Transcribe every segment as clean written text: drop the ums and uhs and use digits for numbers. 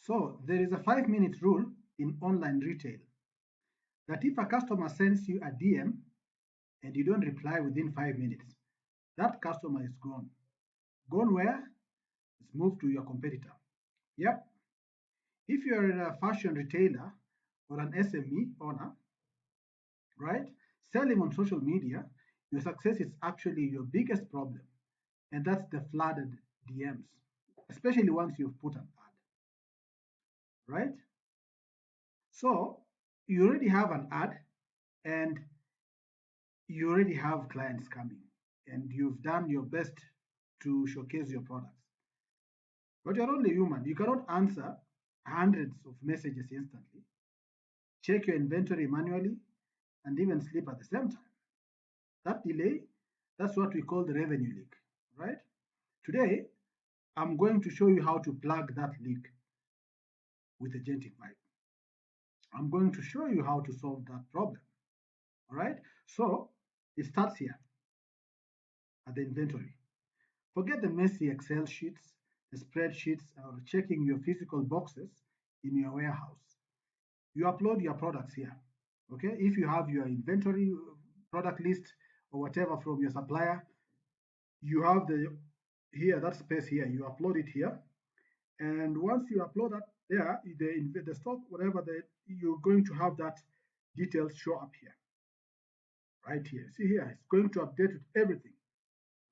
So there is a 5 minute rule in online retail that if a customer sends you a DM and you don't reply within 5 minutes, that customer is gone. Gone where? It's moved to your competitor. Yep. If you're a fashion retailer or an SME owner, right, selling on social media, your success is actually your biggest problem. And that's the flooded DMs, especially once you've put an ad, right? So you already have an ad and you already have clients coming and you've done your best to showcase your products. But you're only human. You cannot answer hundreds of messages instantly, check your inventory manually, and even sleep at the same time. That delay, that's what we call the revenue leak, right? Today, I'm going to show you how to plug that leak with Agentic Vibe. I'm going to show you how to solve that problem, all right? So it starts here at the inventory. Forget the messy Excel sheets, the spreadsheets, or checking your physical boxes in your warehouse. You upload your products here, okay? If you have your inventory product list or whatever from your supplier, you have the here, that space here, you upload it here. And once you upload that there, the stock, whatever you're going to have that details show up here, right here. See here, it's going to update with everything,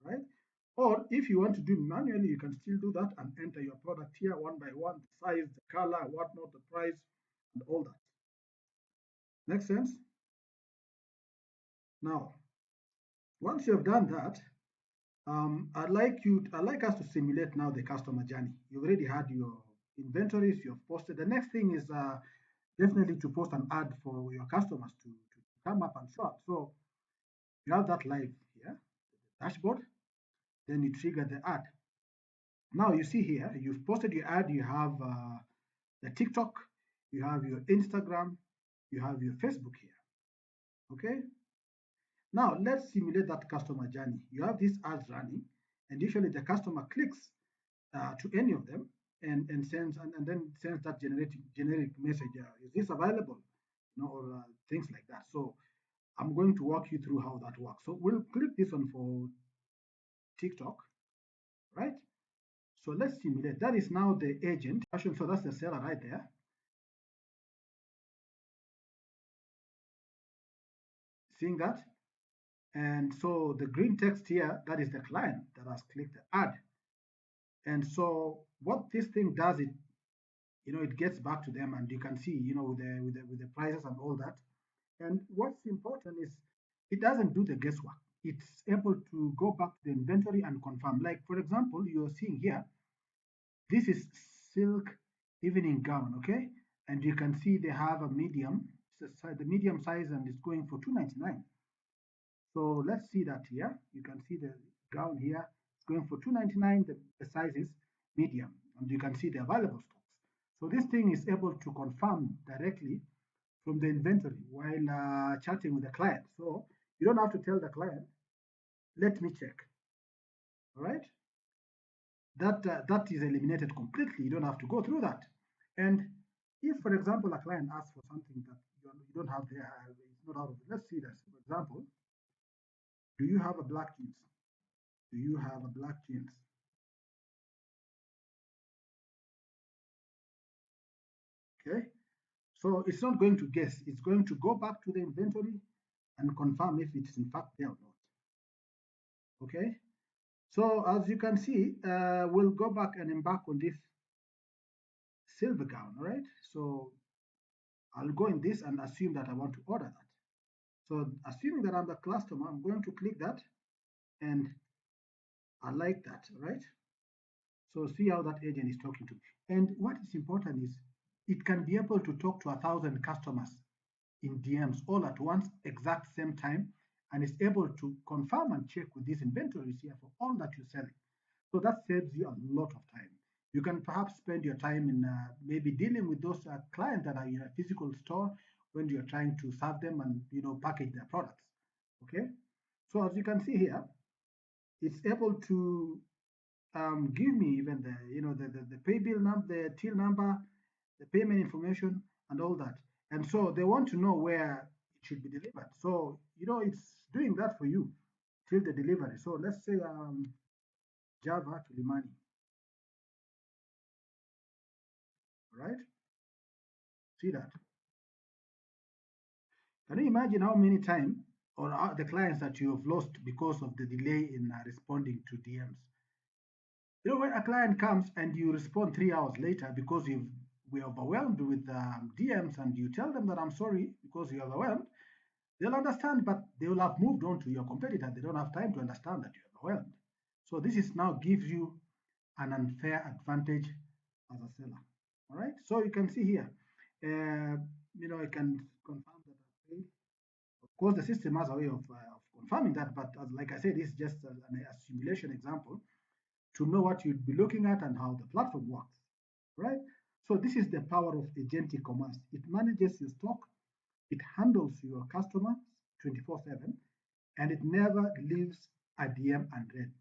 right? Or if you want to do manually, you can still do that and enter your product here one by one, the size, the color, whatnot, the price, and all that. Make sense? Now, once you have done that, I'd like us to simulate now the customer journey. You've already had your inventories, you've posted. The next thing is definitely to post an ad for your customers to come up and shop. So you have that live here, the dashboard, then you trigger the ad. Now you see here, you've posted your ad, you have the TikTok, you have your Instagram, you have your Facebook here. Okay. Now let's simulate that customer journey. You have these ads running, and usually the customer clicks to any of them and sends and then sends that generic message. Is this available? Or things like that. So I'm going to walk you through how that works. So we'll click this one for TikTok, right? So let's simulate. That is now the agent. So that's the seller right there. Seeing that? And so the green text here, that is the client that has clicked the ad. And so what this thing does, it gets back to them, and you can see, with the prices and all that. And what's important is it doesn't do the guesswork. It's able to go back to the inventory and confirm. Like for example, you're seeing here, this is silk evening gown, okay? And you can see they have a medium, the medium size, and it's going for 299. So let's see that here. You can see the gown here. It's going for 299. The size is medium, and you can see the available stocks. So this thing is able to confirm directly from the inventory while chatting with the client. So you don't have to tell the client, "Let me check." All right. That is eliminated completely. You don't have to go through that. And if, for example, a client asks for something that you don't have there, it's not out of it. Let's see this. For example, do you have a black jeans? Do you have a black jeans? Okay. So it's not going to guess. It's going to go back to the inventory and confirm if it's in fact there or not. Okay. So as you can see, we'll go back and embark on this silver gown. All right. So I'll go in this and assume that I want to order that. So assuming that I'm the customer, I'm going to click that and I like that, right? So see how that agent is talking to me. And what is important is it can be able to talk to 1,000 customers in DMs all at once, exact same time, and is able to confirm and check with these inventories here for all that you're selling. So that saves you a lot of time. You can perhaps spend your time in maybe dealing with those clients that are in a physical store when you're trying to serve them and package their products. Okay, so as you can see here, it's able to give me even the the pay bill number, the till number, the payment information, and all that. And so they want to know where it should be delivered. So, it's doing that for you till the delivery. So let's say Java Kilimani, right? See that? Can you imagine how many times or the clients that you have lost because of the delay in responding to DMs? When a client comes and you respond 3 hours later because we're overwhelmed with DMs, and you tell them that I'm sorry because you're overwhelmed, they'll understand, but they will have moved on to your competitor. They don't have time to understand that you're overwhelmed. So this is now gives you an unfair advantage as a seller. All right. So you can see here, I can confirm that I paid. Of course, the system has a way of confirming that, but like I said, it's just a simulation example to know what you'd be looking at and how the platform works, right? So this is the power of agentic commerce. It manages your stock, it handles your customers 24/7, and it never leaves a DM unread.